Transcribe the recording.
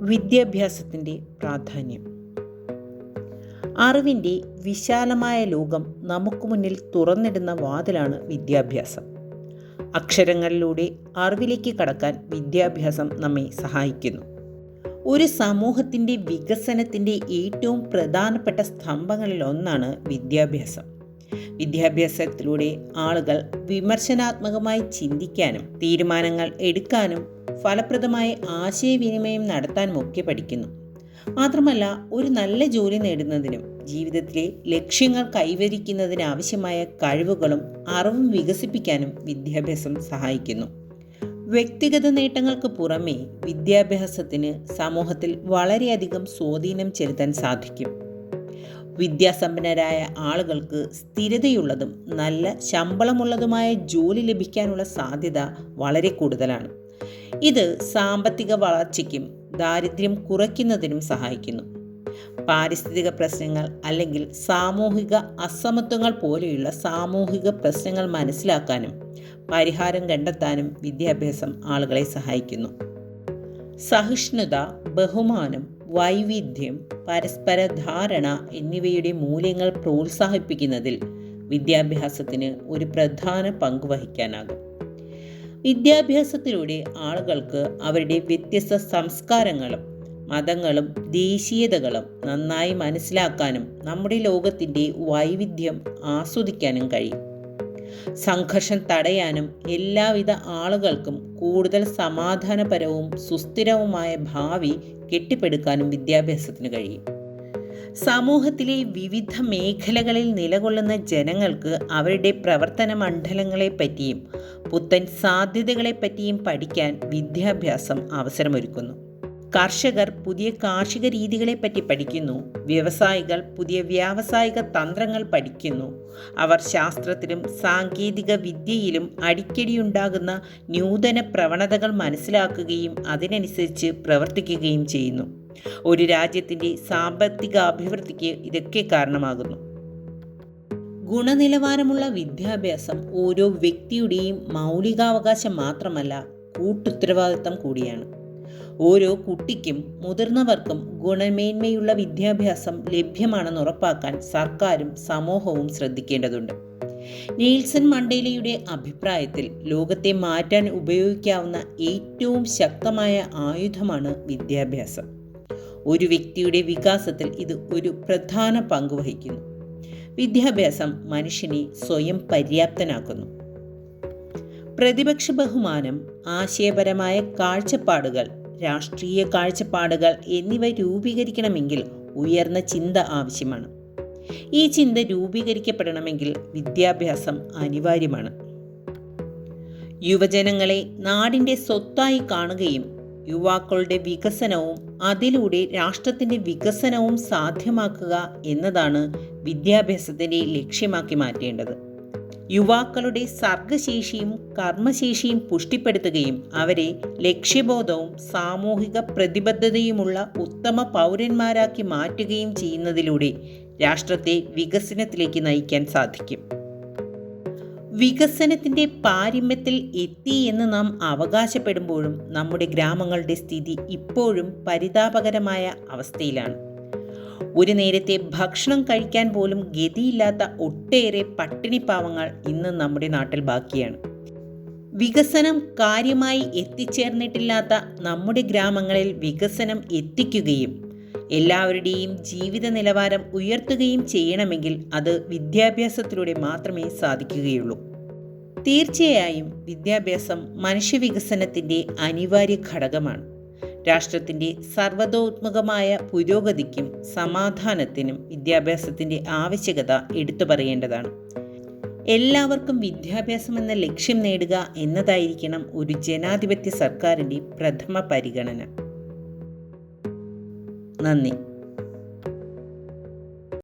വിദ്യാഭ്യാസത്തിൻ്റെ പ്രാധാന്യം. അറിവിൻ്റെ വിശാലമായ ലോകം നമുക്ക് മുന്നിൽ തുറന്നിടുന്ന വാതിലാണ് വിദ്യാഭ്യാസം. അക്ഷരങ്ങളിലൂടെ അറിവിലേക്ക് കടക്കാൻ വിദ്യാഭ്യാസം നമ്മെ സഹായിക്കുന്നു. ഒരു സമൂഹത്തിൻ്റെ വികസനത്തിൻ്റെ ഏറ്റവും പ്രധാനപ്പെട്ട സ്തംഭങ്ങളിൽ ഒന്നാണ് വിദ്യാഭ്യാസം. വിദ്യാഭ്യാസത്തിലൂടെ ആളുകൾ വിമർശനാത്മകമായി ചിന്തിക്കാനും തീരുമാനങ്ങൾ എടുക്കാനും ഫലപ്രദമായ ആശയവിനിമയം നടത്താനും ഒക്കെ പഠിക്കുന്നു. മാത്രമല്ല, ഒരു നല്ല ജോലി നേടുന്നതിനും ജീവിതത്തിലെ ലക്ഷ്യങ്ങൾ കൈവരിക്കുന്നതിനാവശ്യമായ കഴിവുകളും അറിവും വികസിപ്പിക്കാനും വിദ്യാഭ്യാസം സഹായിക്കുന്നു. വ്യക്തിഗത നേട്ടങ്ങൾക്ക് പുറമേ വിദ്യാഭ്യാസത്തിന് സമൂഹത്തിൽ വളരെയധികം സ്വാധീനം ചെലുത്താൻ സാധിക്കും. വിദ്യാസമ്പന്നരായ ആളുകൾക്ക് സ്ഥിരതയുള്ളതും നല്ല ശമ്പളമുള്ളതുമായ ജോലി ലഭിക്കാനുള്ള സാധ്യത വളരെ കൂടുതലാണ്. ഇത് സാമ്പത്തിക വളർച്ചയ്ക്കും ദാരിദ്ര്യം കുറയ്ക്കുന്നതിനും സഹായിക്കുന്നു. പാരിസ്ഥിതിക പ്രശ്നങ്ങൾ അല്ലെങ്കിൽ സാമൂഹിക അസമത്വങ്ങൾ പോലെയുള്ള സാമൂഹിക പ്രശ്നങ്ങൾ മനസ്സിലാക്കാനും പരിഹാരം കണ്ടെത്താനും വിദ്യാഭ്യാസം ആളുകളെ സഹായിക്കുന്നു. സഹിഷ്ണുത, ബഹുമാനം, വൈവിധ്യം, പരസ്പര ധാരണ എന്നിവയുടെ മൂല്യങ്ങൾ പ്രോത്സാഹിപ്പിക്കുന്നതിൽ വിദ്യാഭ്യാസത്തിന് ഒരു പ്രധാന പങ്ക് വഹിക്കാനാകും. വിദ്യാഭ്യാസത്തിലൂടെ ആളുകൾക്ക് അവരുടെ വ്യത്യസ്ത സംസ്കാരങ്ങളും മതങ്ങളും ദേശീയതകളും നന്നായി മനസ്സിലാക്കാനും നമ്മുടെ ലോകത്തിൻ്റെ വൈവിധ്യം ആസ്വദിക്കാനും കഴിയും. സംഘർഷം തടയാനും എല്ലാവിധ ആളുകൾക്കും കൂടുതൽ സമാധാനപരവും സുസ്ഥിരവുമായ ഭാവി കെട്ടിപ്പടുക്കാനും വിദ്യാഭ്യാസത്തിന് കഴിയും. സമൂഹത്തിലെ വിവിധ മേഖലകളിൽ നിലകൊള്ളുന്ന ജനങ്ങൾക്ക് അവരുടെ പ്രവർത്തന മണ്ഡലങ്ങളെപ്പറ്റിയും പുത്തൻ സാധ്യതകളെപ്പറ്റിയും പഠിക്കാൻ വിദ്യാഭ്യാസം അവസരമൊരുക്കുന്നു. കർഷകർ പുതിയ കാർഷിക രീതികളെപ്പറ്റി പഠിക്കുന്നു. വ്യവസായികൾ പുതിയ വ്യാവസായിക തന്ത്രങ്ങൾ പഠിക്കുന്നു. അവർ ശാസ്ത്രത്തിലും സാങ്കേതിക വിദ്യയിലും അടിക്കടിയുണ്ടാകുന്ന നൂതന പ്രവണതകൾ മനസ്സിലാക്കുകയും അതിനനുസരിച്ച് പ്രവർത്തിക്കുകയും ചെയ്യുന്നു. ഒരു രാജ്യത്തിൻ്റെ സാമ്പത്തിക അഭിവൃദ്ധിക്ക് ഇതൊക്കെ കാരണമാകുന്നു. ഗുണനിലവാരമുള്ള വിദ്യാഭ്യാസം ഓരോ വ്യക്തിയുടെയും മൗലികാവകാശം മാത്രമല്ല, കൂട്ടുത്തരവാദിത്തം കൂടിയാണ്. ഓരോ കുട്ടിക്കും മുതിർന്നവർക്കും ഗുണമേന്മയുള്ള വിദ്യാഭ്യാസം ലഭ്യമാണെന്ന് ഉറപ്പാക്കാൻ സർക്കാരും സമൂഹവും ശ്രദ്ധിക്കേണ്ടതുണ്ട്. നെൽസൺ മണ്ടേലയുടെ അഭിപ്രായത്തിൽ ലോകത്തെ മാറ്റാൻ ഉപയോഗിക്കാവുന്ന ഏറ്റവും ശക്തമായ ആയുധമാണ് വിദ്യാഭ്യാസം. ഒരു വ്യക്തിയുടെ വികാസത്തിൽ ഇത് ഒരു പ്രധാന പങ്ക് വഹിക്കുന്നു. വിദ്യാഭ്യാസം മനുഷ്യനെ സ്വയം പര്യാപ്തനാക്കുന്നു. പ്രതിപക്ഷ ബഹുമാനം, ആശയപരമായ കാഴ്ചപ്പാടുകൾ, രാഷ്ട്രീയ കാഴ്ചപ്പാടുകൾ എന്നിവ രൂപീകരിക്കണമെങ്കിൽ ഉയർന്ന ചിന്ത ആവശ്യമാണ്. ഈ ചിന്ത രൂപീകരിക്കപ്പെടണമെങ്കിൽ വിദ്യാഭ്യാസം അനിവാര്യമാണ്. യുവജനങ്ങളെ നാടിൻ്റെ സ്വത്തായി കാണുകയും യുവാക്കളുടെ വികസനവും അതിലൂടെ രാഷ്ട്രത്തിൻ്റെ വികസനവും സാധ്യമാക്കുക എന്നതാണ് വിദ്യാഭ്യാസത്തിൻ്റെ ലക്ഷ്യമാക്കി മാറ്റേണ്ടത്. യുവാക്കളുടെ സർഗശേഷിയും കർമ്മശേഷിയും പുഷ്ടിപ്പെടുത്തുകയും അവരെ ലക്ഷ്യബോധവും സാമൂഹിക പ്രതിബദ്ധതയുമുള്ള ഉത്തമ പൗരന്മാരാക്കി മാറ്റുകയും ചെയ്യുന്നതിലൂടെ രാഷ്ട്രത്തെ വികസനത്തിലേക്ക് നയിക്കാൻ സാധിക്കും. വികസനത്തിൻ്റെ പാരമ്യത്തിൽ എത്തി എന്ന് നാം അവകാശപ്പെടുമ്പോഴും നമ്മുടെ ഗ്രാമങ്ങളുടെ സ്ഥിതി ഇപ്പോഴും പരിതാപകരമായ അവസ്ഥയിലാണ്. ഒരു നേരത്തെ ഭക്ഷണം കഴിക്കാൻ പോലും ഗതിയില്ലാത്ത ഒട്ടേറെ പട്ടിണിപ്പാവങ്ങൾ ഇന്ന് നമ്മുടെ നാട്ടിൽ ബാക്കിയാണ്. വികസനം കാര്യമായി എത്തിച്ചേർന്നിട്ടില്ലാത്ത നമ്മുടെ ഗ്രാമങ്ങളിൽ വികസനം എത്തിക്കുകയും എല്ലാവരുടെയും ജീവിത നിലവാരം ഉയർത്തുകയും ചെയ്യണമെങ്കിൽ അത് വിദ്യാഭ്യാസത്തിലൂടെ മാത്രമേ സാധിക്കുകയുള്ളൂ. തീർച്ചയായും വിദ്യാഭ്യാസം മനുഷ്യവികസനത്തിൻ്റെ അനിവാര്യ ഘടകമാണ്. രാഷ്ട്രത്തിൻ്റെ സർവ്വതോന്മുഖമായ പുരോഗതിക്കും സമാധാനത്തിനും വിദ്യാഭ്യാസത്തിൻ്റെ ആവശ്യകത എടുത്തു പറയേണ്ടതാണ്. എല്ലാവർക്കും വിദ്യാഭ്യാസം എന്ന ലക്ഷ്യം നേടുക എന്നതായിരിക്കണം ഒരു ജനാധിപത്യ സർക്കാരിൻ്റെ പ്രഥമ പരിഗണന. നന്ദി.